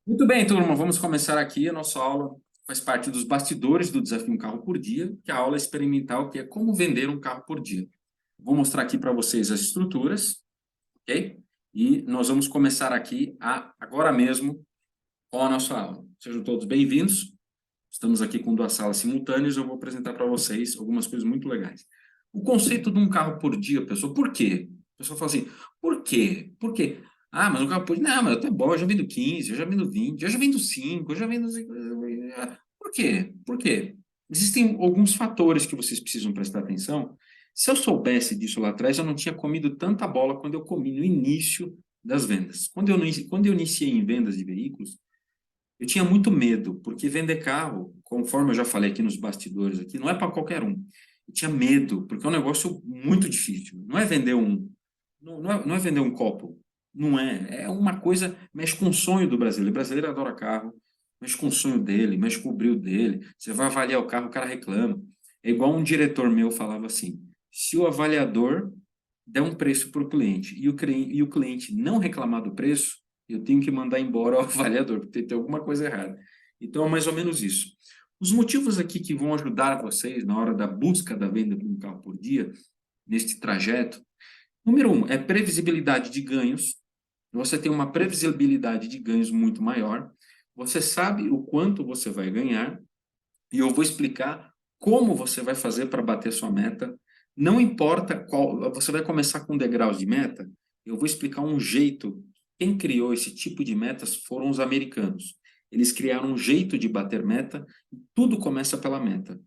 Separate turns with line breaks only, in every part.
Muito bem, turma, vamos começar aqui a nossa aula. Faz parte dos bastidores do Desafio Um Carro por Dia, que é a aula experimental, que é como vender um carro por dia. Vou mostrar aqui para vocês as estruturas, ok? E nós vamos começar aqui agora mesmo com a nossa aula. Sejam todos bem-vindos. Estamos aqui com duas salas simultâneas. Eu vou apresentar para vocês algumas coisas muito legais. O conceito de um carro por dia, pessoal, por quê? O pessoal fala assim, por quê? Por quê? Ah, mas um carro por dia, não, mas eu tô bom, eu já vendo 15, eu já vendo 20, eu já vendo 5, eu já vendo... Por quê? Por quê? Existem alguns fatores que vocês precisam prestar atenção. Se eu soubesse disso lá atrás, eu não tinha comido tanta bola quando eu comi no início das vendas. Quando eu iniciei em vendas de veículos, eu tinha muito medo, porque vender carro, conforme eu já falei aqui nos bastidores aqui, não é para qualquer um. Eu tinha medo, porque é um negócio muito difícil. Não é vender não é vender um copo. Não é. É uma coisa, mexe com o sonho do brasileiro. O brasileiro adora carro, mexe com o sonho dele, mexe com o brilho dele. Você vai avaliar o carro, o cara reclama. É igual um diretor meu falava assim: se o avaliador der um preço para o cliente e o cliente não reclamar do preço, eu tenho que mandar embora o avaliador, porque tem alguma coisa errada. Então, é mais ou menos isso. Os motivos aqui que vão ajudar vocês na hora da busca da venda de um carro por dia, neste trajeto, número um, é previsibilidade de ganhos. Você tem uma previsibilidade de ganhos muito maior. Você sabe o quanto você vai ganhar e eu vou explicar como você vai fazer para bater sua meta. Não importa qual, você vai começar com degraus de meta, eu vou explicar um jeito. Quem criou esse tipo de metas foram os americanos. Eles criaram um jeito de bater meta, e tudo começa pela meta.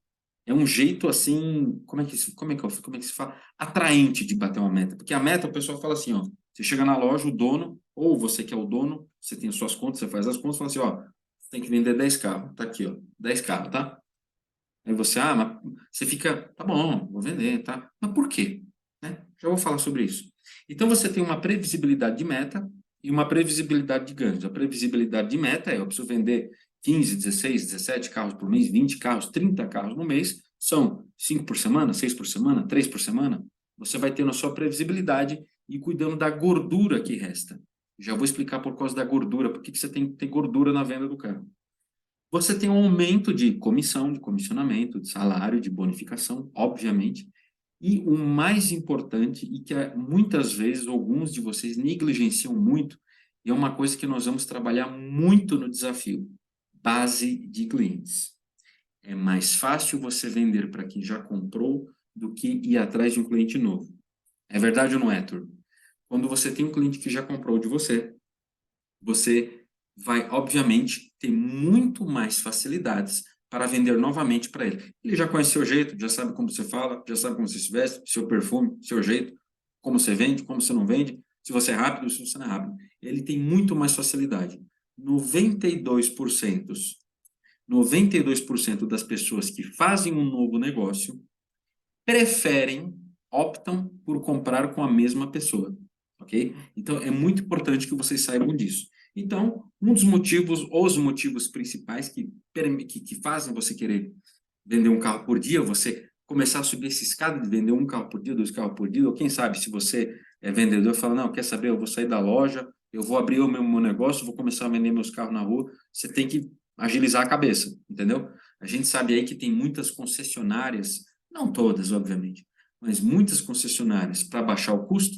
É um jeito assim, como é que se fala? Atraente de bater uma meta. Porque a meta, o pessoal fala assim, ó, você chega na loja, o dono, ou você que é o dono, você tem as suas contas, você faz as contas, fala assim, ó, você tem que vender 10 carros, tá aqui, ó, 10 carros, tá? Aí você, mas você fica, tá bom, vou vender, tá? Mas por quê? Né? Já vou falar sobre isso. Então você tem uma previsibilidade de meta e uma previsibilidade de ganhos. A previsibilidade de meta é eu preciso vender 15, 16, 17 carros por mês, 20 carros, 30 carros no mês. São 5 por semana, 6 por semana, 3 por semana. Você vai tendo a sua previsibilidade e cuidando da gordura que resta. Já vou explicar por causa da gordura, por que você tem que ter gordura na venda do carro. Você tem um aumento de comissão, de comissionamento, de salário, de bonificação, obviamente. E o mais importante, e que muitas vezes alguns de vocês negligenciam muito, e é uma coisa que nós vamos trabalhar muito no desafio: base de clientes. É mais fácil você vender para quem já comprou do que ir atrás de um cliente novo. É verdade ou não é, turma? Quando você tem um cliente que já comprou de você, você vai, obviamente, ter muito mais facilidades para vender novamente para ele. Ele já conhece seu jeito, já sabe como você fala, já sabe como você se veste, seu perfume, seu jeito, como você vende, como você não vende, se você é rápido, se você não é rápido. Ele tem muito mais facilidade. 92%, 92% das pessoas que fazem um novo negócio preferem, optam por comprar com a mesma pessoa, ok? Então, é muito importante que vocês saibam disso. Então, um dos motivos, os motivos principais que fazem você querer vender um carro por dia, você começar a subir essa escada de vender um carro por dia, dois carros por dia, ou quem sabe, se você é vendedor, fala, não, quer saber, eu vou sair da loja, eu vou abrir o meu negócio, vou começar a vender meus carros na rua, você tem que agilizar a cabeça, entendeu? A gente sabe aí que tem muitas concessionárias, não todas, obviamente, mas muitas concessionárias para baixar o custo,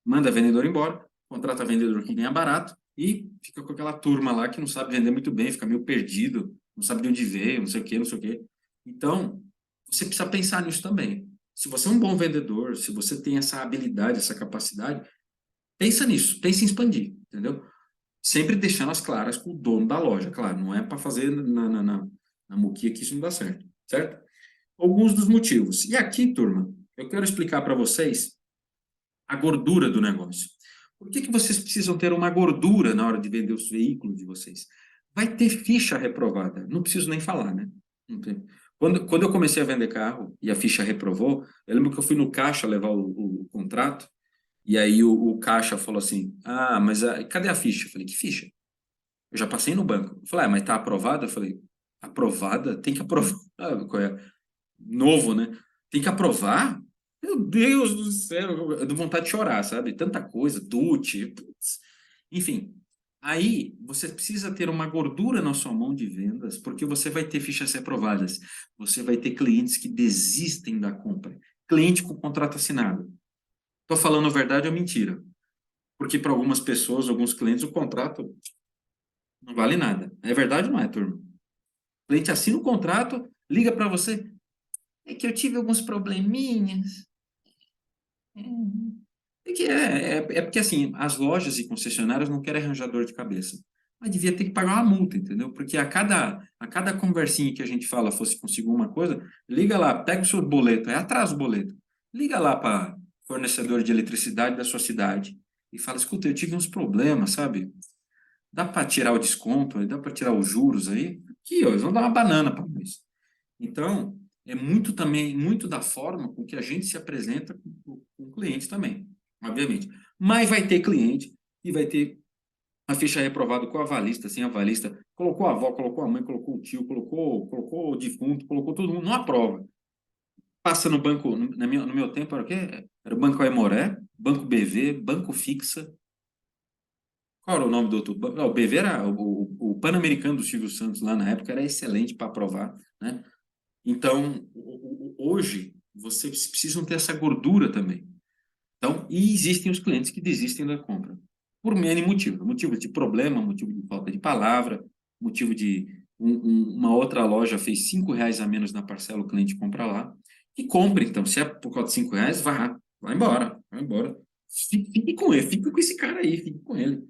manda vendedor embora, contrata vendedor que ganha barato e fica com aquela turma lá que não sabe vender muito bem, fica meio perdido, não sabe de onde veio, não sei o quê, não sei o quê. Então, você precisa pensar nisso também. Se você é um bom vendedor, se você tem essa habilidade, essa capacidade, pensa nisso, pensa em expandir, entendeu? Sempre deixando as claras com o dono da loja, claro, não é para fazer na muquia que isso não dá certo, certo? Alguns dos motivos. E aqui, turma, eu quero explicar para vocês a gordura do negócio. Por que vocês precisam ter uma gordura na hora de vender os veículos de vocês? Vai ter ficha reprovada. Não preciso nem falar, né? Quando eu comecei a vender carro e a ficha reprovou, eu lembro que eu fui no caixa levar o contrato, e aí o caixa falou assim: Ah, mas cadê a ficha? Eu falei: Que ficha? Eu já passei no banco. Eu falei: mas tá aprovada? Eu falei: Aprovada? Tem que aprovar. Ah, qual é? Novo, né? Tem que aprovar? Meu Deus do céu, eu dou vontade de chorar, sabe? Tanta coisa, DUT, putz. Enfim. Aí, você precisa ter uma gordura na sua mão de vendas, porque você vai ter fichas reprovadas. Você vai ter clientes que desistem da compra. Cliente com contrato assinado. Estou falando verdade ou mentira? Porque para algumas pessoas, alguns clientes, o contrato não vale nada. É verdade ou não é, turma? O cliente assina o contrato, liga para você. É que eu tive alguns probleminhas. É porque, assim, as lojas e concessionárias não querem arranjar dor de cabeça. Mas devia ter que pagar uma multa, entendeu? Porque a cada conversinha que a gente fala, fosse consigo uma coisa, liga lá, pega o seu boleto, atrasa o boleto. Liga lá para fornecedor de eletricidade da sua cidade e fala, escuta, eu tive uns problemas, sabe? Dá para tirar o desconto, dá para tirar os juros aí? Aqui, ó, eles vão dar uma banana para nós. Então, é muito também, muito da forma com que a gente se apresenta com o cliente também, obviamente. Mas vai ter cliente e vai ter a ficha reprovada com o avalista, sem avalista, colocou a avó, colocou a mãe, colocou o tio, colocou o defunto, colocou todo mundo, não aprova. Passa no banco, no meu tempo era o quê? Era o Banco Aimoré, Banco BV, Banco Fixa. Qual era o nome do outro? Não, o BV era o Pan-Americano do Silvio Santos lá na época, era excelente para aprovar, né? Então, hoje, vocês precisam ter essa gordura também. Então, e existem os clientes que desistem da compra. Por N motivo. Motivo de problema, motivo de falta de palavra, motivo de uma outra loja fez R$ 5 a menos na parcela, o cliente compra lá. E compre, então. Se é por causa de R$ 5, vai embora, vai embora. Fique com ele, fique com esse cara aí, fique com ele,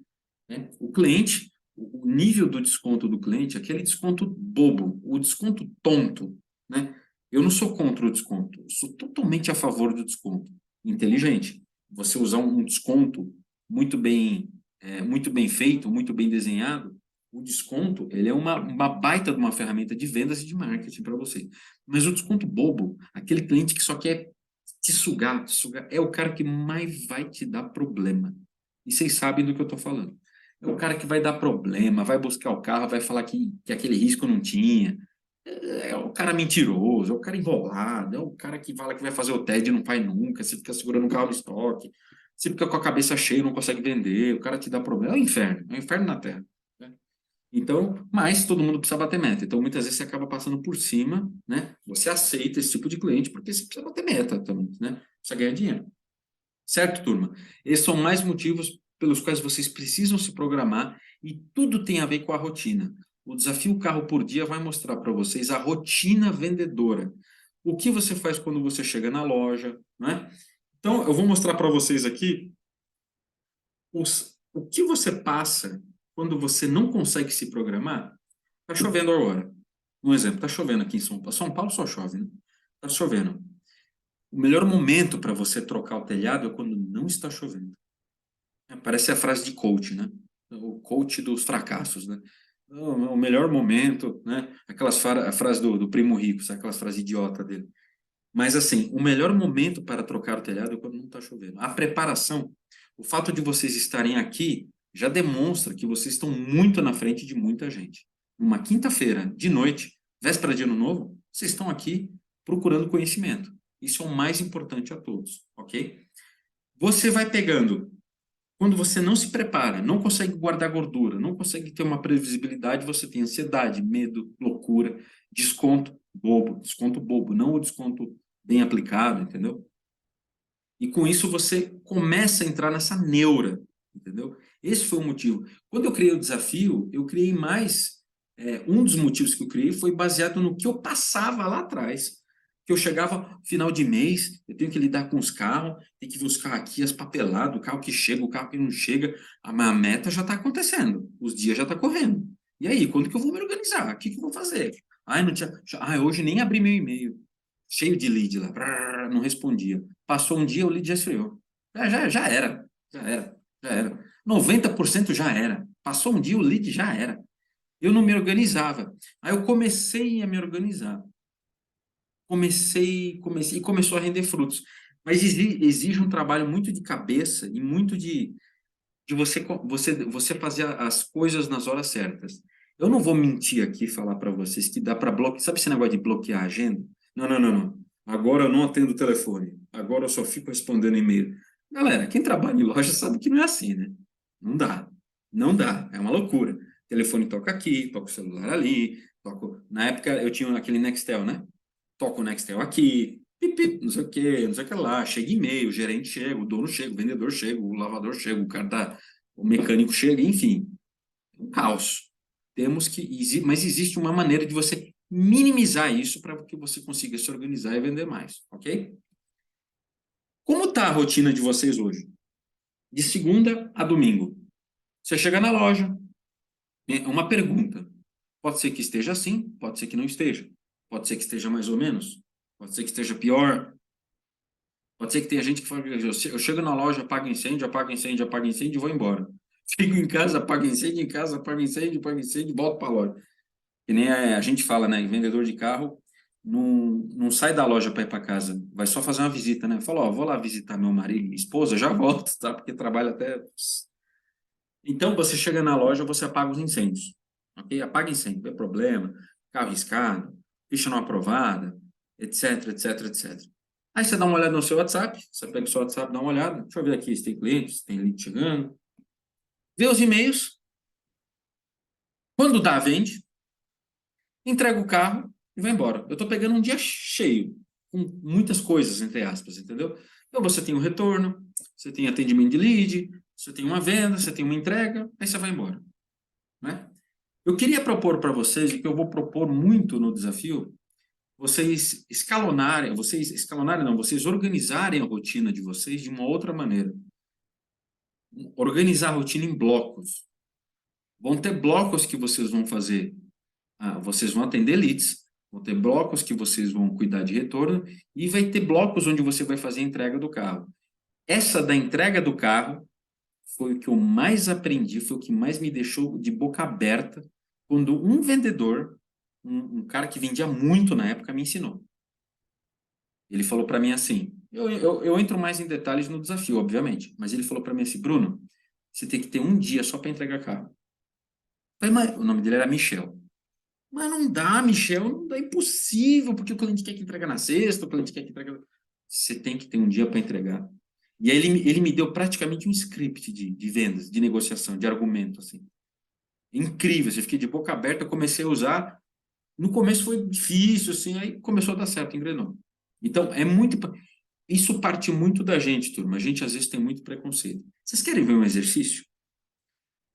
né? O cliente, o nível do desconto do cliente, aquele desconto bobo, o desconto tonto, né? Eu não sou contra o desconto, eu sou totalmente a favor do desconto. Inteligente. Você usar um desconto muito bem, muito bem feito, muito bem desenhado, o desconto, ele é uma baita de uma ferramenta de vendas e de marketing para você. Mas o desconto bobo, aquele cliente que só quer te sugar, é o cara que mais vai te dar problema. E vocês sabem do que eu estou falando. É o cara que vai dar problema, vai buscar o carro, vai falar que aquele risco não tinha. É o cara mentiroso, é o cara enrolado, é o cara que fala que vai fazer o TED e não faz nunca, você fica segurando o carro no estoque, você fica com a cabeça cheia e não consegue vender, o cara te dá problema. É o inferno na Terra, né? Então, mas todo mundo precisa bater meta. Então, muitas vezes você acaba passando por cima, né? Você aceita esse tipo de cliente porque você precisa bater meta também, né? Precisa ganhar dinheiro. Certo, turma? Esses são mais motivos pelos quais vocês precisam se programar e tudo tem a ver com a rotina. O desafio carro por dia vai mostrar para vocês a rotina vendedora. O que você faz quando você chega na loja, né? Então, eu vou mostrar para vocês aqui o que você passa quando você não consegue se programar. Está chovendo agora. Um exemplo, está chovendo aqui em São Paulo. São Paulo só chove, né? Está chovendo. O melhor momento para você trocar o telhado é quando não está chovendo. Parece a frase de coach, né? O coach dos fracassos, né? O melhor momento, né? A frase do Primo Rico, sabe? Aquelas frases idiota dele. Mas, assim, o melhor momento para trocar o telhado é quando não está chovendo. A preparação, o fato de vocês estarem aqui já demonstra que vocês estão muito na frente de muita gente. Uma quinta-feira, de noite, véspera de ano novo, vocês estão aqui procurando conhecimento. Isso é o mais importante a todos, ok? Você vai pegando quando você não se prepara, não consegue guardar gordura, não consegue ter uma previsibilidade, você tem ansiedade, medo, loucura, desconto bobo, não o desconto bem aplicado, entendeu? E com isso você começa a entrar nessa neura, entendeu? Esse foi o motivo. Quando eu criei o desafio, eu criei mais. Um dos motivos que eu criei foi baseado no que eu passava lá atrás. Que eu chegava final de mês, eu tenho que lidar com os carros, tem que ver os carros aqui, as papeladas, o carro que chega, o carro que não chega. A minha meta já está acontecendo, os dias já estão correndo. E aí, quando que eu vou me organizar? O que que eu vou fazer? Ai, não tinha, hoje nem abri meu e-mail cheio de lead lá, não respondia. Passou um dia, o lead já esfriou. Já era, já era, já era. 90% já era. Passou um dia, o lead já era. Eu não me organizava. Aí eu comecei a me organizar. E começou a render frutos. Mas exige um trabalho muito de cabeça e muito de você fazer as coisas nas horas certas. Eu não vou mentir aqui e falar para vocês que dá para bloquear. Sabe esse negócio de bloquear a agenda? Não, não, não, não. Agora eu não atendo o telefone. Agora eu só fico respondendo e-mail. Galera, quem trabalha em loja sabe que não é assim, né? Não dá. Não dá, é uma loucura. O telefone toca aqui, toca o celular ali, toca... Na época eu tinha aquele Nextel, né? Toca o Nextel aqui, pip, pip, não sei o que, não sei o que lá, chega e-mail, o gerente chega, o dono chega, o vendedor chega, o lavador chega, o cara da... o mecânico chega, enfim, um caos. Temos que... Mas existe uma maneira de você minimizar isso para que você consiga se organizar e vender mais, ok? Como está a rotina de vocês hoje? De segunda a domingo. Você chega na loja, é uma pergunta. Pode ser que esteja assim, pode ser que não esteja. Pode ser que esteja mais ou menos. Pode ser que esteja pior. Pode ser que tenha gente que fala, eu chego na loja, apago incêndio, apago incêndio, apago incêndio e vou embora. Fico em casa, apago incêndio, em casa, apago incêndio e volto para a loja. Que nem a gente fala, né? Vendedor de carro não sai da loja para ir para casa. Vai só fazer uma visita, né? Fala, ó, vou lá visitar meu marido, minha esposa, já volto, tá? Porque trabalha até... Então, você chega na loja, você apaga os incêndios. Ok? Apaga incêndio, não é problema. Carro riscado, ficha não aprovada, etc, etc, etc. Aí você dá uma olhada no seu WhatsApp, você pega o seu WhatsApp, dá uma olhada. Deixa eu ver aqui se tem cliente, se tem lead chegando. Vê os e-mails. Quando dá, vende. Entrega o carro e vai embora. Eu estou pegando um dia cheio, com muitas coisas, entre aspas, entendeu? Então você tem o retorno, você tem atendimento de lead, você tem uma venda, você tem uma entrega, aí você vai embora, né? Eu queria propor para vocês, e que eu vou propor muito no desafio, vocês escalonarem não, vocês organizarem a rotina de vocês de uma outra maneira. Organizar a rotina em blocos. Vão ter blocos que vocês vão fazer, vocês vão atender leads, vão ter blocos que vocês vão cuidar de retorno, e vai ter blocos onde você vai fazer a entrega do carro. Essa da entrega do carro foi o que eu mais aprendi, foi o que mais me deixou de boca aberta, quando um vendedor, um cara que vendia muito na época, me ensinou. Ele falou para mim assim, eu entro mais em detalhes no desafio, obviamente, mas ele falou para mim assim, Bruno, você tem que ter um dia só para entregar carro. Falei, mas o nome dele era Michel. Mas não dá, Michel, não dá, é impossível, porque o cliente quer que entregue na sexta, o cliente quer que entregue... Você tem que ter um dia para entregar. E aí ele me deu praticamente um script de vendas, de negociação, de argumento, assim. Incrível, assim, eu fiquei de boca aberta, comecei a usar. No começo foi difícil, assim, aí começou a dar certo, engrenou. Então, isso parte muito da gente, turma. A gente, às vezes, tem muito preconceito. Vocês querem ver um exercício?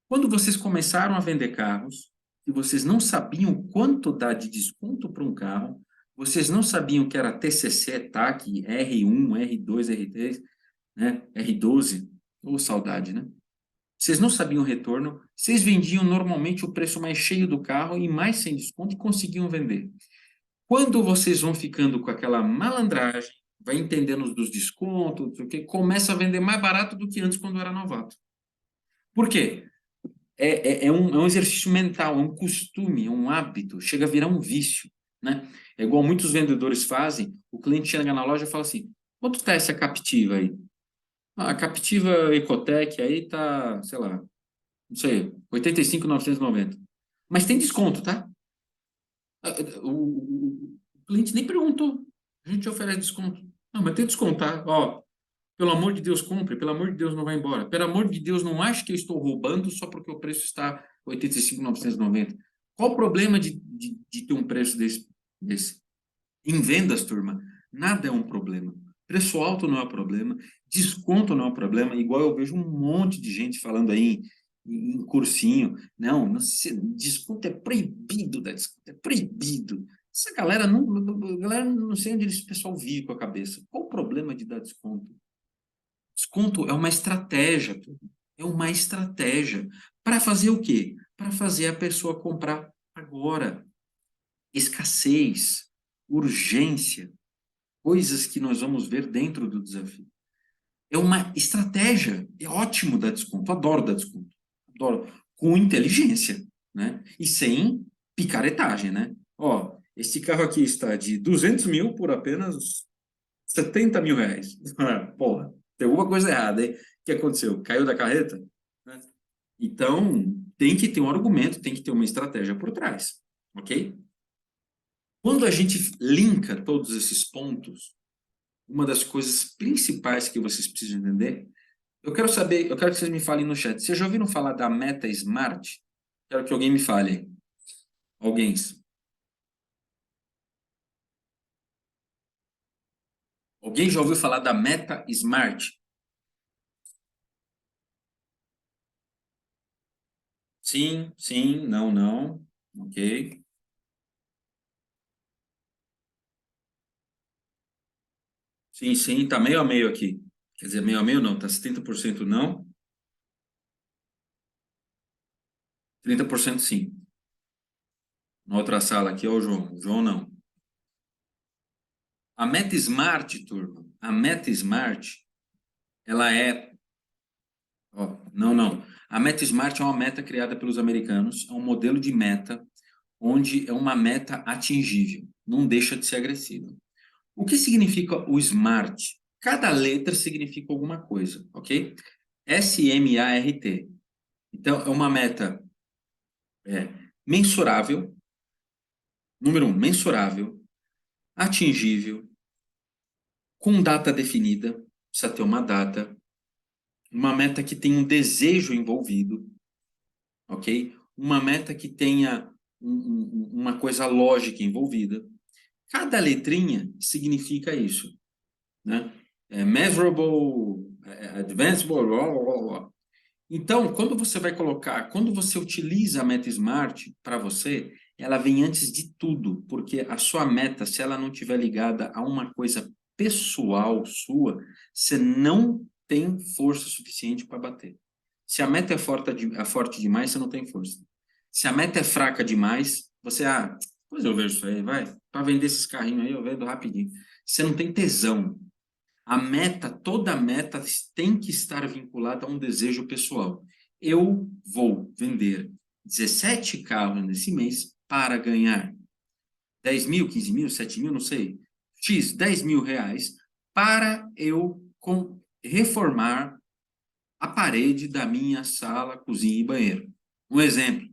Quando vocês começaram a vender carros, e vocês não sabiam quanto dá de desconto para um carro, vocês não sabiam que era TCC, TAC, R1, R2, R3, né? R12, ou saudade, né? Vocês não sabiam o retorno, vocês vendiam normalmente o preço mais cheio do carro e mais sem desconto e conseguiam vender. Quando vocês vão ficando com aquela malandragem, vai entendendo dos descontos, o que começa a vender mais barato do que antes quando era novato. Por quê? É um exercício mental, é um costume, é um hábito, chega a virar um vício, né? É igual muitos vendedores fazem, o cliente chega na loja e fala assim, quanto está essa Captiva aí? Ah, a Captiva Ecotec aí tá, sei lá, não sei, 85.990. Mas tem desconto, tá? O cliente nem perguntou. A gente oferece desconto. Não, mas tem desconto, tá? Ó, pelo amor de Deus, compre. Pelo amor de Deus, não vai embora. Pelo amor de Deus, não ache que eu estou roubando só porque o preço está 85.990. Qual o problema de ter um preço desse? Em vendas, turma, nada é um problema. Preço alto não é um problema, desconto não é um problema, igual eu vejo um monte de gente falando aí em cursinho. Não, desconto é proibido, desconto é proibido. Essa galera não sei onde esse pessoal vive com a cabeça. Qual o problema de dar desconto? Desconto é uma estratégia, turma. É uma estratégia. Para fazer o quê? Para fazer a pessoa comprar agora. Escassez, urgência, coisas que nós vamos ver dentro do desafio. É uma estratégia, é ótimo dar desconto, adoro dar desconto, adoro, com inteligência, né? E sem picaretagem, né? Ó, esse carro aqui está de 200 mil por apenas 70 mil reais. Porra, tem alguma coisa errada, hein? O que aconteceu? Caiu da carreta? Né? Então, tem que ter um argumento, tem que ter uma estratégia por trás, ok? Quando a gente linka todos esses pontos, uma das coisas principais que vocês precisam entender Eu quero saber, eu quero que vocês me falem no chat. Vocês já ouviram falar da Meta Smart? Quero que alguém me fale. Alguém. Alguém já ouviu falar da Meta Smart? Sim, sim, não, não. Ok. Sim, sim, tá meio a meio aqui. Quer dizer, meio a meio não, tá 70% não, 30% sim. Na outra sala aqui é o João. O João não. A Meta Smart, turma, a Meta Smart, ela é. Ó, não, não. A Meta Smart é uma meta criada pelos americanos, é um modelo de meta onde é uma meta atingível, não deixa de ser agressiva. O que significa o SMART? Cada letra significa alguma coisa, ok? SMART. Então, é uma meta é, mensurável, número um, mensurável, atingível, com data definida, precisa ter uma data, uma meta que tenha um desejo envolvido, ok? Uma meta que tenha uma coisa lógica envolvida. Cada letrinha significa isso, né? Measurable, advanceable, blá, blá, blá, blá. Então, quando você vai colocar, quando você utiliza a meta Smart para você, ela vem antes de tudo, porque a sua meta, se ela não estiver ligada a uma coisa pessoal sua, você não tem força suficiente para bater. Se a meta é forte demais, você não tem força. Se a meta é fraca demais, você, pois eu vejo isso aí, vai, para vender esses carrinhos aí, eu vendo rapidinho. Você não tem tesão. A meta, toda meta tem que estar vinculada a um desejo pessoal. Eu vou vender 17 carros nesse mês para ganhar 10 mil, 15 mil, 7 mil, não sei, X, 10 mil reais, para eu reformar a parede da minha sala, cozinha e banheiro. Um exemplo,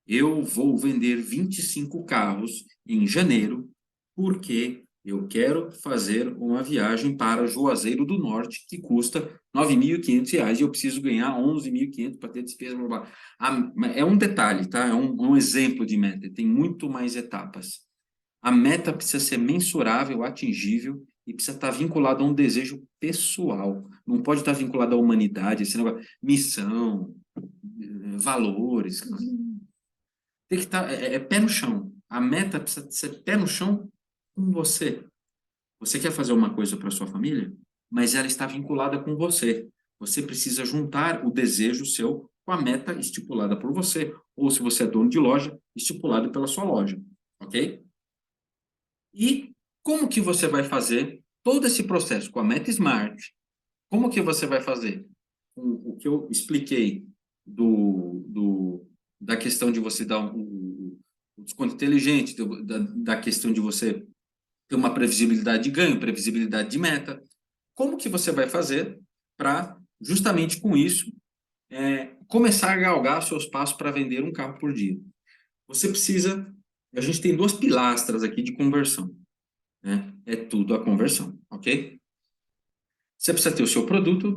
eu vou vender 25 carros em janeiro, porque eu quero fazer uma viagem para Juazeiro do Norte, que custa R$ 9.500, e eu preciso ganhar 11.500 para ter despesa. Blá, blá. É um detalhe, tá? É um exemplo de meta, tem muito mais etapas. A meta precisa ser mensurável, atingível, e precisa estar vinculada a um desejo pessoal. Não pode estar vinculada à humanidade, esse negócio, missão, valores. Tem que estar, é pé no chão. A meta precisa ser pé no chão com você. Você quer fazer uma coisa para sua família, mas ela está vinculada com você. Você precisa juntar o desejo seu com a meta estipulada por você, ou se você é dono de loja, estipulado pela sua loja, ok? E como que você vai fazer todo esse processo com a meta Smart? Como que você vai fazer? O que eu expliquei da questão de você dar um desconto inteligente, da questão de você ter uma previsibilidade de ganho, previsibilidade de meta. Como que você vai fazer para, justamente com isso, começar a galgar seus passos para vender um carro por dia? Você precisa. A gente tem duas pilastras aqui de conversão, né? É tudo a conversão, ok? Você precisa ter o seu produto,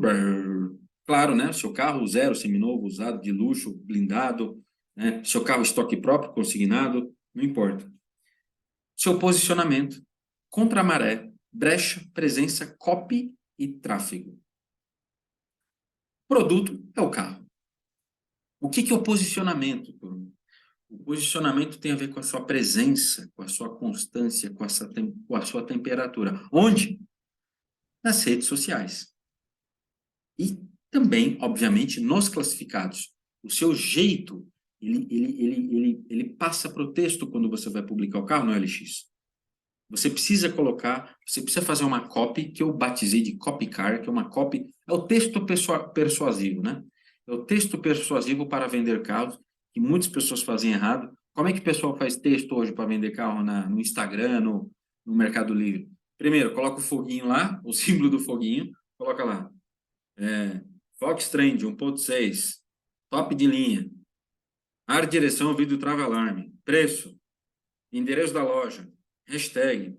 claro, né? Seu carro zero, seminovo, usado, de luxo, blindado, né? Seu carro estoque próprio, consignado, não importa. Seu posicionamento, contra a maré, brecha, presença, copy e tráfego. Produto é o carro. O que é o posicionamento, turma? O posicionamento tem a ver com a sua presença, com a sua constância, com a sua temperatura. Onde? Nas redes sociais. E também, obviamente, nos classificados. O seu jeito, ele passa para o texto quando você vai publicar o carro no LX. Você precisa colocar, você precisa fazer uma copy, que eu batizei de copy car, que é uma copy, é o texto persuasivo, né? É o texto persuasivo para vender carros, que muitas pessoas fazem errado. Como é que o pessoal faz texto hoje para vender carro no Instagram, no Mercado Livre? Primeiro, coloca o foguinho lá, o símbolo do foguinho, coloca lá. Fox Trend 1.6, top de linha. Ar de direção, vidro trava alarme. Preço, endereço da loja, hashtag.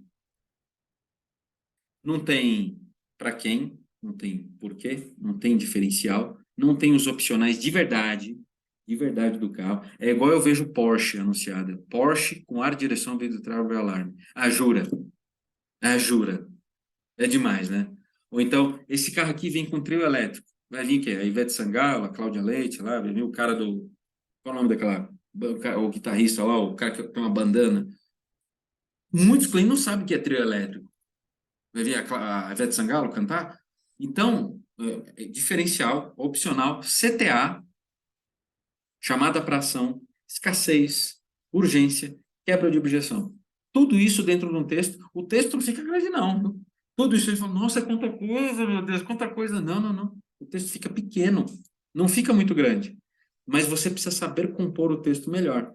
Não tem para quem, não tem porquê, não tem diferencial, não tem os opcionais de verdade do carro. É igual eu vejo Porsche anunciada. Porsche com ar, direção, vidro de trás e alarme. Ah, jura? Ah, jura? É demais, né? Ou então, esse carro aqui vem com trio elétrico. Vai vir quem? A Ivete Sangalo, a Cláudia Leite, lá, vai vir o cara do... Qual é o nome daquela... O guitarrista lá, o cara que tem uma bandana. Muitos clientes não sabem o que é trio elétrico. Vai vir a Ivete Sangalo cantar? Então, diferencial, opcional, CTA, chamada para ação, escassez, urgência, quebra de objeção. Tudo isso dentro de um texto. O texto não fica grande, não. Tudo isso, você fala, nossa, quanta coisa, meu Deus, quanta coisa. Não, não, não. O texto fica pequeno, não fica muito grande. Mas você precisa saber compor o texto melhor.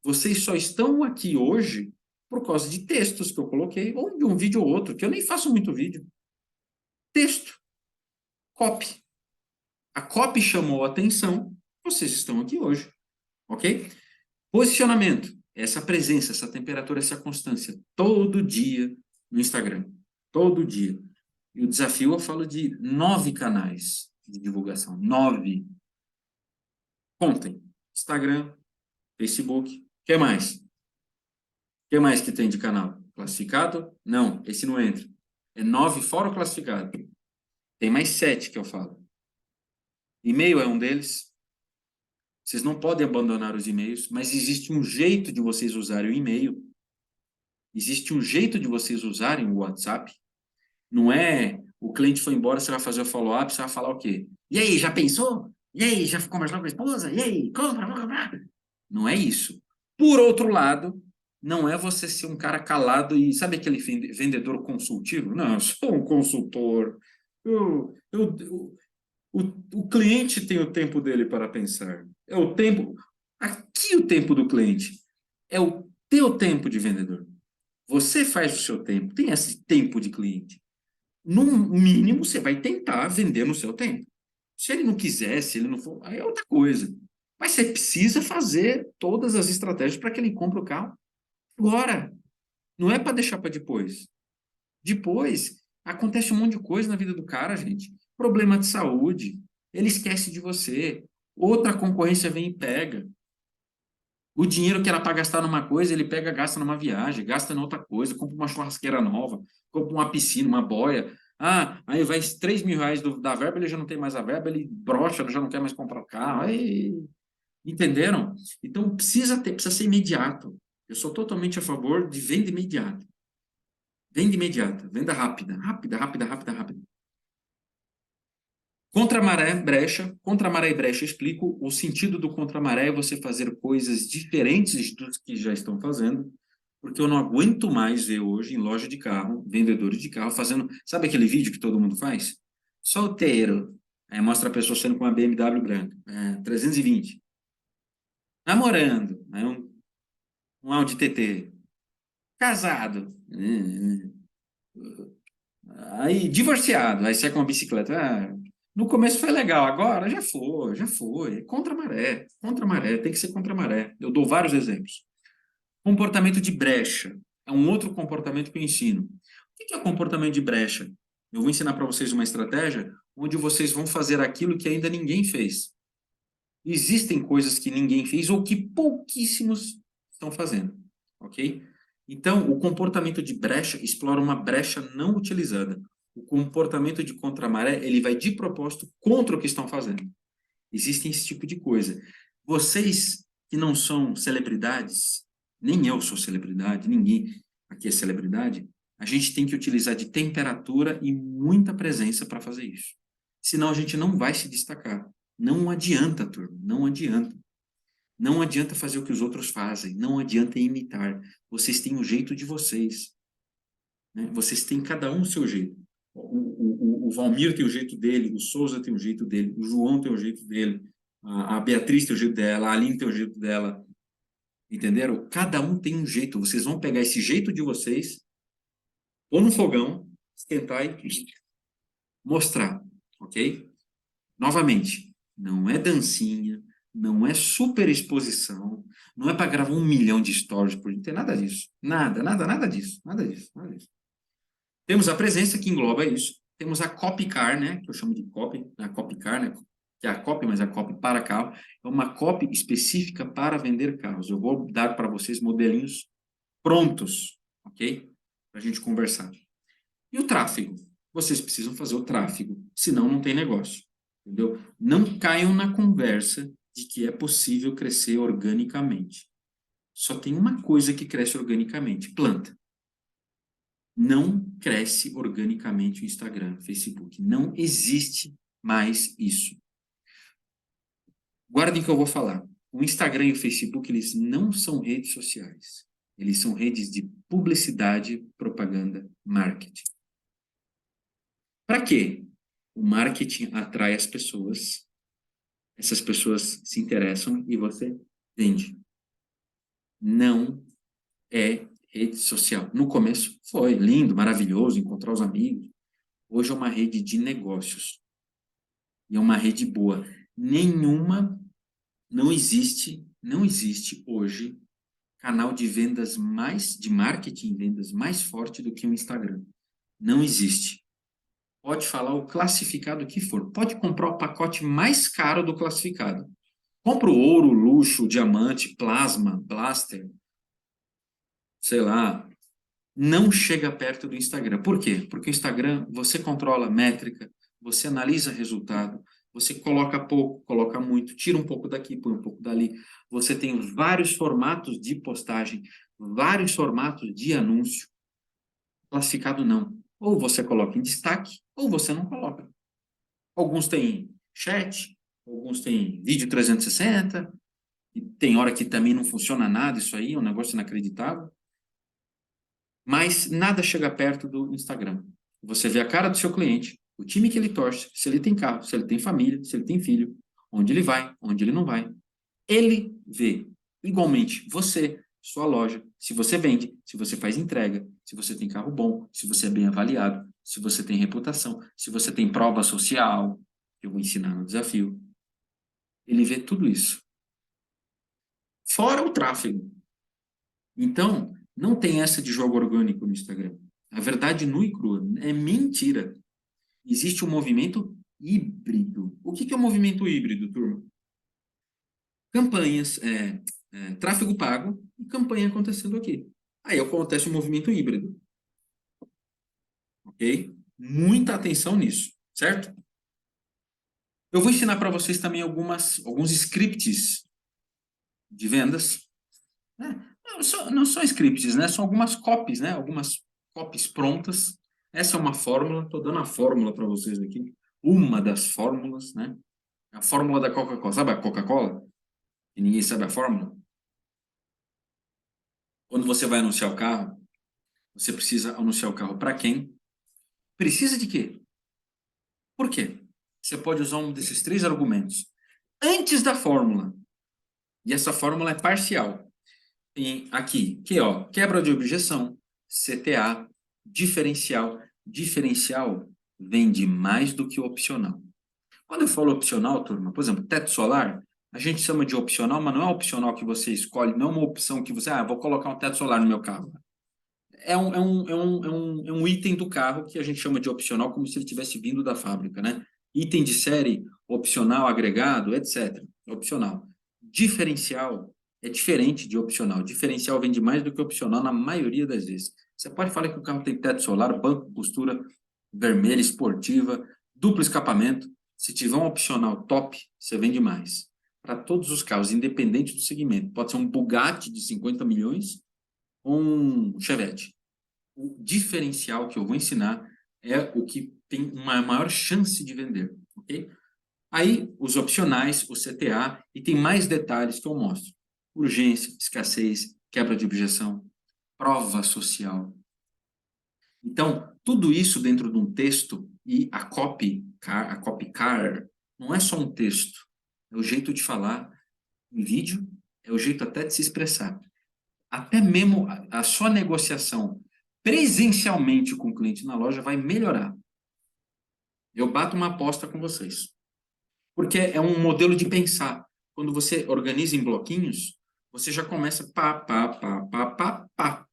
Vocês só estão aqui hoje por causa de textos que eu coloquei, ou de um vídeo ou outro, que eu nem faço muito vídeo. Texto, copy. A copy chamou a atenção, vocês estão aqui hoje, ok? Posicionamento, essa presença, essa temperatura, essa constância, todo dia no Instagram, todo dia. E o desafio, eu falo de 9 canais de divulgação, 9. Contem, Instagram, Facebook, o que mais? O que mais que tem de canal? Classificado? Não, esse não entra. É 9 fora o classificado. Tem mais 7 que eu falo. E-mail é um deles. Vocês não podem abandonar os e-mails, mas existe um jeito de vocês usarem o e-mail. Existe um jeito de vocês usarem o WhatsApp. Não é o cliente foi embora, você vai fazer o follow-up, você vai falar o quê? E aí, já pensou? E aí, já conversou com a esposa? E aí, compra, vamos comprar? Não é isso. Por outro lado, não é você ser um cara calado e sabe aquele vendedor consultivo? Não, eu sou um consultor. O cliente tem o tempo dele para pensar. É o tempo. Aqui o tempo do cliente é o teu tempo de vendedor. Você faz o seu tempo, tem esse tempo de cliente. No mínimo, você vai tentar vender no seu tempo. Se ele não quiser, se ele não for, aí é outra coisa. Mas você precisa fazer todas as estratégias para que ele compre o carro agora. Não é para deixar para depois. Depois, acontece um monte de coisa na vida do cara, gente. Problema de saúde. Ele esquece de você. Outra concorrência vem e pega. O dinheiro que era para gastar numa coisa, ele pega, gasta numa viagem, gasta em outra coisa, compra uma churrasqueira nova, compra uma piscina, uma boia. Ah, aí vai 3 mil reais da verba, ele já não tem mais a verba, ele brocha, já não quer mais comprar o carro. Aí, entenderam? Então precisa ser imediato. Eu sou totalmente a favor de venda imediata. Venda imediata, venda rápida, rápida, rápida, rápida, rápida. Contra maré e brecha, eu explico o sentido do contra maré é você fazer coisas diferentes dos que já estão fazendo, porque eu não aguento mais ver hoje em loja de carro, vendedores de carro fazendo, sabe aquele vídeo que todo mundo faz? Solteiro, aí mostra a pessoa saindo com uma BMW branca, 320. Namorando, aí um Audi TT. Casado, aí divorciado, aí sai com uma bicicleta. No começo foi legal, agora já foi, já foi. Contra a maré, tem que ser contra a maré. Eu dou vários exemplos. Comportamento de brecha é um outro comportamento que eu ensino. O que é comportamento de brecha? Eu vou ensinar para vocês uma estratégia onde vocês vão fazer aquilo que ainda ninguém fez. Existem coisas que ninguém fez ou que pouquíssimos estão fazendo, ok? Então, o comportamento de brecha explora uma brecha não utilizada. O comportamento de contra-maré, ele vai de propósito contra o que estão fazendo. Existem esse tipo de coisa. Vocês que não são celebridades, nem eu sou celebridade, ninguém aqui é celebridade, a gente tem que utilizar de temperatura e muita presença para fazer isso. Senão a gente não vai se destacar. Não adianta, turma, não adianta. Não adianta fazer o que os outros fazem, não adianta imitar. Vocês têm o jeito de vocês, né? Vocês têm cada um o seu jeito. O Valmir tem o jeito dele, o Souza tem o jeito dele, o João tem o jeito dele, a Beatriz tem o jeito dela, a Aline tem o jeito dela. Entenderam? Cada um tem um jeito. Vocês vão pegar esse jeito de vocês, pôr no fogão, esquentar e mostrar, ok? Novamente, não é dancinha, não é super exposição, não é para gravar 1 milhão de stories por dia, não tem nada disso. Nada, nada, nada disso, nada disso, nada disso. Temos a presença que engloba isso. temos a Copycar, né? Que eu chamo de copy, a Copycar, né? Que é a copy, mas a copy para carro. É uma copy específica para vender carros. Eu vou dar para vocês modelinhos prontos, ok? Para a gente conversar. E o tráfego? Vocês precisam fazer o tráfego, senão não tem negócio, entendeu? Não caiam na conversa de que é possível crescer organicamente. Só tem uma coisa que cresce organicamente: planta. Não cresce organicamente o Instagram, o Facebook. Não existe mais isso. Guardem o que eu vou falar. O Instagram e o Facebook, eles não são redes sociais. Eles são redes de publicidade, propaganda, marketing. Para quê? O marketing atrai as pessoas, essas pessoas se interessam e você vende. Não é rede social. No começo foi lindo, maravilhoso, encontrar os amigos. Hoje é uma rede de negócios. E é uma rede boa. Não existe hoje canal de vendas de marketing e vendas mais forte do que o Instagram. Não existe. Pode falar o classificado que for. Pode comprar o pacote mais caro do classificado. Compra o ouro, luxo, diamante, plasma, blaster, sei lá. Não chega perto do Instagram. Por quê? Porque o Instagram, você controla métrica, você analisa resultado, você coloca pouco, coloca muito, tira um pouco daqui, põe um pouco dali. Você tem vários formatos de postagem, vários formatos de anúncio. Classificado não. Ou você coloca em destaque, ou você não coloca. Alguns têm chat, alguns têm vídeo 360, e tem hora que também não funciona nada isso aí, é um negócio inacreditável. Mas nada chega perto do Instagram. Você vê a cara do seu cliente, o time que ele torce, se ele tem carro, se ele tem família, se ele tem filho, onde ele vai, onde ele não vai. Ele vê igualmente você, sua loja, se você vende, se você faz entrega, se você tem carro bom, se você é bem avaliado, se você tem reputação, se você tem prova social, que eu vou ensinar no desafio. Ele vê tudo isso. Fora o tráfego. Então, não tem essa de jogo orgânico no Instagram. A verdade nua e crua é mentira. Existe um movimento híbrido. O que é um movimento híbrido, turma? Campanhas, tráfego pago e campanha acontecendo aqui. Aí acontece um movimento híbrido. Ok? Muita atenção nisso, certo? Eu vou ensinar para vocês também alguns scripts de vendas. Né? Não são scripts, né? São algumas copies, né? Algumas copies prontas. Essa é uma fórmula, estou dando a fórmula para vocês aqui. Uma das fórmulas, né? A fórmula da Coca-Cola. Sabe a Coca-Cola? E ninguém sabe a fórmula? Quando você vai anunciar o carro, você precisa anunciar o carro para quem? Precisa de quê? Por quê? Você pode usar um desses três argumentos antes da fórmula. E essa fórmula é parcial. Tem aqui, que ó, quebra de objeção, CTA, diferencial. Diferencial vende mais do que opcional. Quando eu falo opcional, turma, por exemplo, teto solar, a gente chama de opcional, mas não é opcional que você escolhe, não é uma opção que você, vou colocar um teto solar no meu carro. É um item do carro que a gente chama de opcional, como se ele tivesse vindo da fábrica, né? Item de série, opcional, agregado, etc. Opcional. Diferencial é diferente de opcional. Diferencial vende mais do que opcional na maioria das vezes. Você pode falar que o carro tem teto solar, banco, costura vermelha, esportiva, duplo escapamento. Se tiver um opcional top, você vende mais. Para todos os carros, independente do segmento. Pode ser um Bugatti de 50 milhões ou um Chevette. O diferencial que eu vou ensinar é o que tem uma maior chance de vender, ok? Aí, os opcionais, o CTA, e tem mais detalhes que eu mostro. Urgência, escassez, quebra de objeção, prova social. Então, tudo isso dentro de um texto e a copycar, não é só um texto, é o jeito de falar em vídeo, é o jeito até de se expressar. Até mesmo a sua negociação presencialmente com o cliente na loja vai melhorar. Eu bato uma aposta com vocês. Porque é um modelo de pensar. Quando você organiza em bloquinhos, você já começa pá, pá, pá, pá, pá, pá.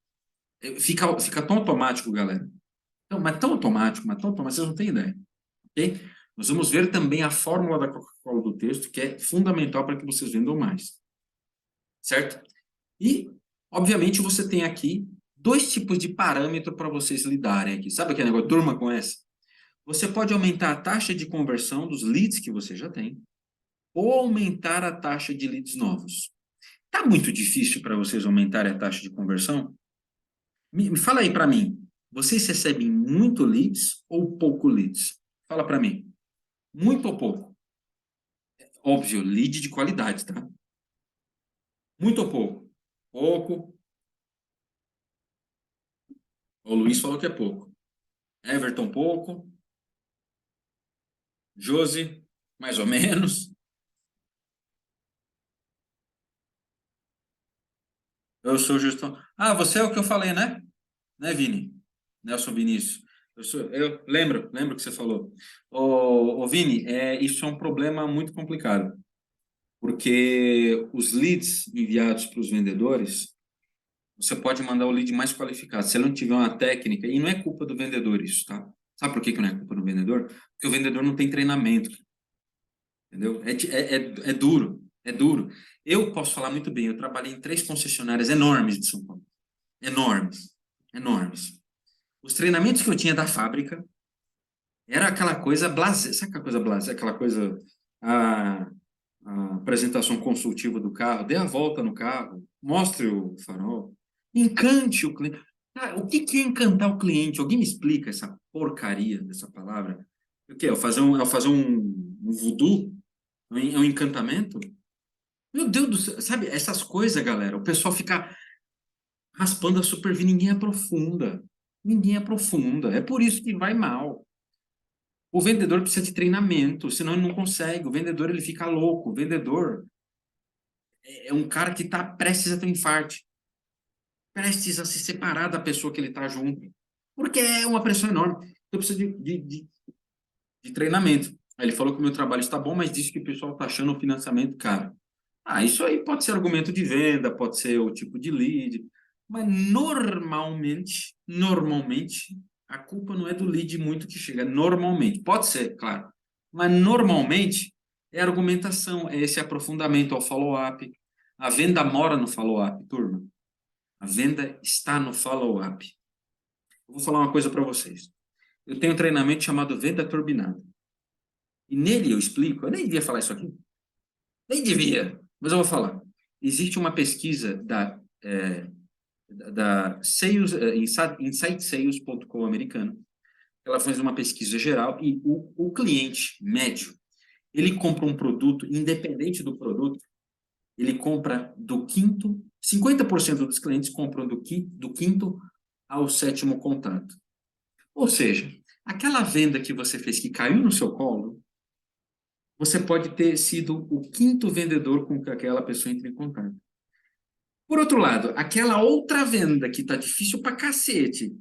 Fica tão automático, galera. Então, mas tão automático, vocês não têm ideia. Ok? Nós vamos ver também a fórmula da Coca-Cola do texto, que é fundamental para que vocês vendam mais. Certo? E, obviamente, você tem aqui dois tipos de parâmetro para vocês lidarem aqui. Sabe aquele negócio, turma com essa? Você pode aumentar a taxa de conversão dos leads que você já tem, ou aumentar a taxa de leads novos. Tá muito difícil para vocês aumentarem a taxa de conversão? Me fala aí para mim. Vocês recebem muito leads ou pouco leads? Fala para mim. Muito ou pouco? Óbvio, lead de qualidade, tá? Muito ou pouco? Pouco. O Luiz falou que é pouco. Everton, pouco. Josi, mais ou menos. Eu sou gestão. Ah, você é o que eu falei, né? Né, Vini? Nelson Vinícius. Eu lembro que você falou. Ô, Vini, isso é um problema muito complicado, porque os leads enviados para os vendedores, você pode mandar o lead mais qualificado. Se ele não tiver uma técnica, e não é culpa do vendedor isso, tá? Sabe por que que não é culpa do vendedor? Porque o vendedor não tem treinamento, entendeu? É duro, é duro. Eu posso falar muito bem, eu trabalhei em 3 concessionárias enormes de São Paulo. Enormes, enormes. Os treinamentos que eu tinha da fábrica era aquela coisa blasé, sabe aquela coisa blasé, aquela coisa, a, a apresentação consultiva do carro, dê a volta no carro, mostre o farol, encante o cliente. Ah, o que que é encantar o cliente? Alguém me explica essa porcaria dessa palavra? O que é? É fazer um voodoo? É um encantamento? Meu Deus do céu, sabe, essas coisas, galera, o pessoal fica raspando a super V, ninguém aprofunda. Ninguém aprofunda. É por isso que vai mal. O vendedor precisa de treinamento, senão ele não consegue. O vendedor ele fica louco. O vendedor é um cara que está prestes a ter um infarto, prestes a se separar da pessoa que ele está junto, porque é uma pressão enorme. Eu preciso de treinamento. Aí ele falou que o meu trabalho está bom, mas disse que o pessoal está achando o financiamento caro. Ah, isso aí pode ser argumento de venda, pode ser o tipo de lead, mas normalmente, a culpa não é do lead muito que chega. Normalmente, pode ser, claro, mas normalmente é a argumentação, é esse aprofundamento ao follow-up. A venda mora no follow-up, turma. A venda está no follow-up. Eu vou falar uma coisa para vocês. Eu tenho um treinamento chamado Venda Turbinada. E nele eu explico, eu nem devia falar isso aqui, nem devia, mas eu vou falar. Existe uma pesquisa da Sales, InsightSales.com americana. Ela faz uma pesquisa geral e o cliente médio, ele compra um produto, independente do produto, ele compra do quinto, 50% dos clientes compram do quinto ao sétimo contato. Ou seja, aquela venda que você fez que caiu no seu colo, você pode ter sido o quinto vendedor com que aquela pessoa entra em contato. Por outro lado, aquela outra venda que tá difícil pra cacete,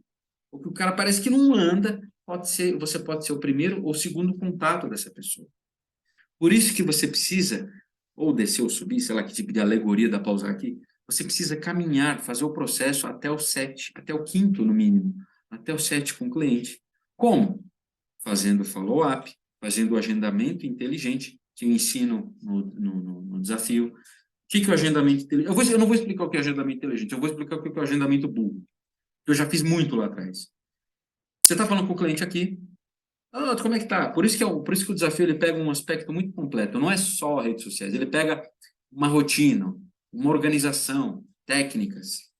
ou que o cara parece que não anda, você pode ser o primeiro ou segundo contato dessa pessoa. Por isso que você precisa, ou descer ou subir, sei lá que tipo de alegoria dá para usar aqui, você precisa caminhar, fazer o processo até o 7, até o quinto no mínimo, até o 7 com o cliente. Como? Fazendo follow-up, fazendo o agendamento inteligente, que eu ensino no desafio. O que é o agendamento inteligente? Eu não vou explicar o que é agendamento inteligente, eu vou explicar o que é o agendamento burro, que eu já fiz muito lá atrás. Você está falando com o cliente aqui, ah, como é que tá? Por isso que o desafio ele pega um aspecto muito completo, não é só redes sociais, ele pega uma rotina, uma organização, técnicas.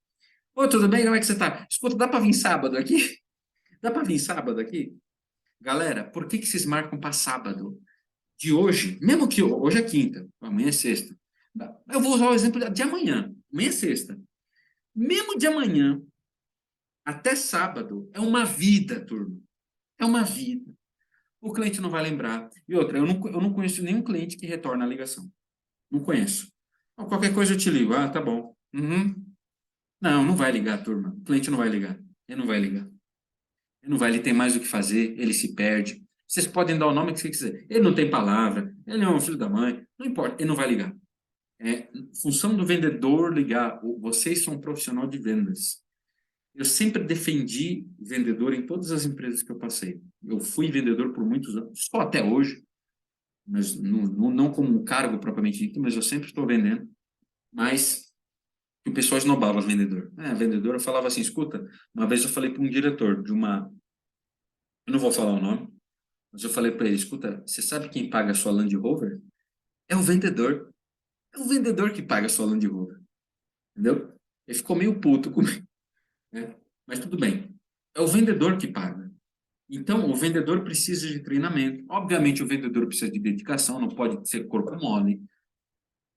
Oi, tudo bem? Como é que você tá? Escuta, dá para vir sábado aqui? Dá para vir sábado aqui? Galera, por que que vocês marcam para sábado? De hoje, mesmo que hoje é quinta, amanhã é sexta. Eu vou usar o exemplo de amanhã. Amanhã é sexta. Mesmo de amanhã até sábado é uma vida, turma. É uma vida. O cliente não vai lembrar. E outra, eu não conheço nenhum cliente que retorna a ligação. Não conheço. Então, qualquer coisa eu te ligo. Ah, tá bom. Uhum. Não, não vai ligar, turma. O cliente não vai ligar. Ele não vai ligar. Ele não vai, ele tem mais o que fazer, ele se perde. Vocês podem dar o nome que você quiser. Ele não tem palavra, ele é um filho da mãe, não importa, ele não vai ligar. É função do vendedor ligar. Vocês são um profissional de vendas. Eu sempre defendi vendedor em todas as empresas que eu passei. Eu fui vendedor por muitos anos, só até hoje, mas não como um cargo propriamente dito, mas eu sempre estou vendendo. Mas o pessoal esnobava vendedor. Vendedor, eu falava assim, escuta, uma vez eu falei para um diretor de uma, eu não vou falar o nome, mas eu falei para ele, escuta, você sabe quem paga a sua Land Rover? É o vendedor. É o vendedor que paga a sua Land Rover. Entendeu? Ele ficou meio puto comigo, né? Mas tudo bem. É o vendedor que paga. Então, o vendedor precisa de treinamento. Obviamente, o vendedor precisa de dedicação, não pode ser corpo mole.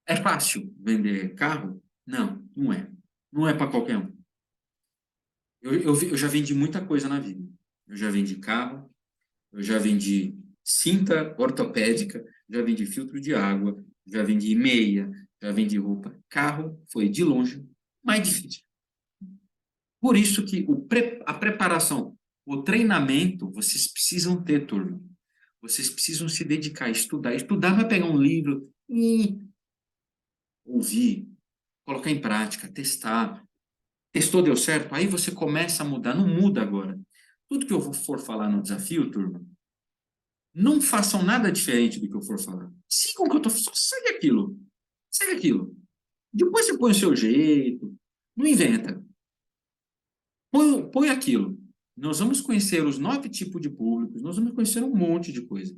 É fácil vender carro? Não, não é. Não é para qualquer um. Eu já vendi muita coisa na vida. Eu já vendi carro, eu já vendi cinta ortopédica, já vendi filtro de água, já vendi meia, já vendi roupa. Carro foi, de longe, mais difícil. Por isso que a preparação, o treinamento, vocês precisam ter, turma. Vocês precisam se dedicar a estudar. Estudar não é pegar um livro e ouvir, colocar em prática, testar. Testou, deu certo? Aí você começa a mudar. Não muda agora. Tudo que eu for falar no desafio, turma, não façam nada diferente do que eu for falar. Sigam o que eu estou falando. Só segue aquilo. Segue aquilo. Depois você põe o seu jeito. Não inventa. Põe aquilo. Nós vamos conhecer os 9 tipos de públicos, nós vamos conhecer um monte de coisa.